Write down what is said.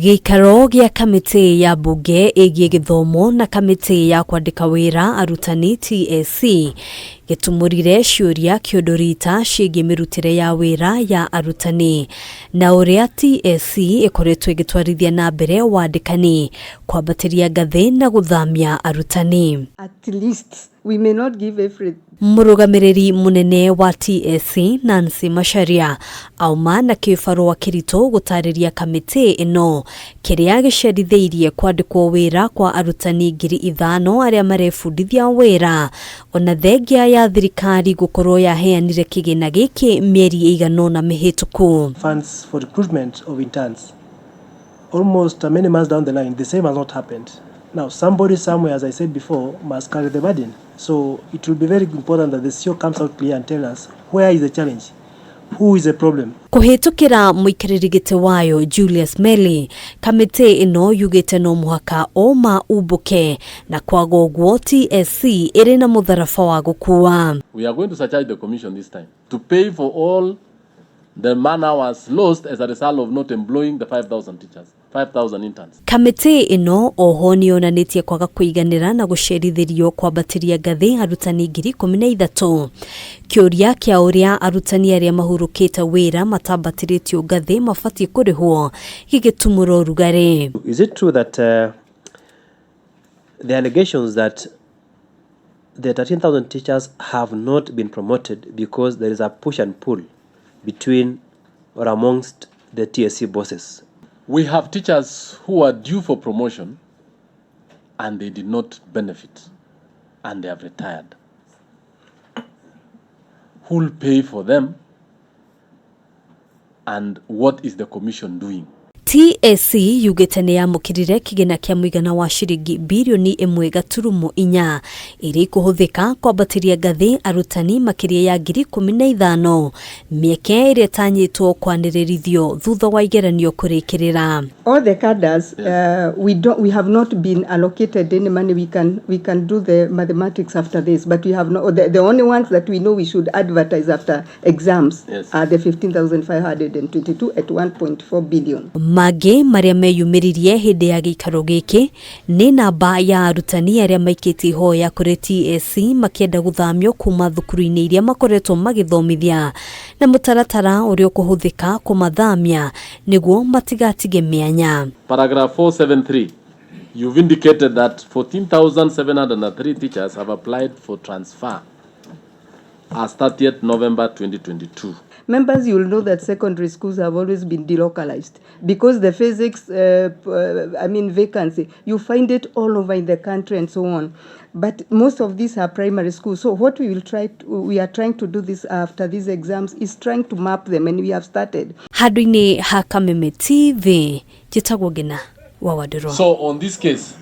Gĩikaro gĩa kamĩtĩ ya mbunge ĩgiĩ gĩthomo na kamĩtĩ ya kwandĩka wĩra arutani TSC gĩtumũrire ciũria kĩũndũ-rita ciĩgiĩ mĩrutĩre ya wĩra ya arutani na ũrĩa TSC ĩkoretwo ĩgĩtwarithia na mbere wandikani, kwambatiria ngathi na guthamia arutani. At least we may not give everything. Mũrũgamĩrĩri mũnene wa TSC Nancy Macharia auma na kĩbarũa kĩritũ gũtarĩria kamĩtĩ ĩno kĩrĩa gĩcerithĩirie kwandĩkwo wĩra kwa arutani 5,000 arĩa marebundithia wĩra ona thengia ya thirikari gũkorwo yaheanire kĩgĩna gĩkĩ mĩeri ĩigana ũna mĩhĩtũku. Funds for recruitment of interns almost many months down the line, the same has not happened. Now, somebody somewhere, as I said before, must carry the burden. So it will be very important that the CEO comes out clear and tell us where is the challenge, who is the problem. Kũhĩtũkĩra mũikarĩri gĩtĩ wayo Julius Meli, kamĩtĩ ĩno yugĩte no mũhaka oma umbũke na kwaga ũguo TSC ĩrĩ na mũtharaba wa gũkua. We are going to surcharge the commission this time to pay for all the man hours lost as a result of not employing the 5,000 teachers. 5,000 interns. Kamĩtĩ ĩno oho nĩyonanĩtie kwaga kũiganĩra na gũcerithĩrio kwambatiria ngathi arutani 13,000. Kĩũria kĩa ũrĩa arutani arĩa mahurũkĩte wĩra matambatĩrĩtio ngathi mabatiĩ kũrĩhwo gĩgĩtumũra ũrugarĩ. Is it true that the allegations that the 13,000 teachers have not been promoted because there is a push and pull between or amongst the TSC bosses? We have teachers who are due for promotion and they did not benefit and they have retired. Who will pay for them and what is the commission doing? TSC yugĩte nĩ yamũkĩrire kĩgĩna kĩa mũigana wa ciringi birioni 1.4 ĩrĩ kũhũthĩka kwambatiria ngathi arutani makĩria ya 15,000 mĩeke ĩrĩa ĩtanyĩtwo kwanĩrĩrithio thutha wa igeranio kũrĩkĩrĩra. All the cadres, we have not been allocated any money. We can do the mathematics after this, but we have no. The only ones that we know we should advertise after exams are the 15,522 at 1.4 billion. Mangĩ marĩa meyumĩririe hĩndĩ ya gĩikaro gĩkĩ nĩ namba ya arutani arĩa maikĩtie ihoya kũrĩ TSC makĩenda gũthamio kuma thukuru-inĩ iria makoretwo magĩthomithia na mũtaratara ũrĩa ũkũhũthĩka kũmathamia nĩguo matigatige mĩanya. Paragraph 473. You've indicated that 14,703 teachers have applied for transfer as 30th November 2022. Members, you will know that secondary schools have always been delocalized because the physics, vacancy, you find it all over in the country and so on. But most of these are primary schools. So what we are trying to do this after these exams is trying to map them, and we have started. Handũ-inĩ ha Kameme TV, njĩtagwo Ngina wa Wandikani. So on this case,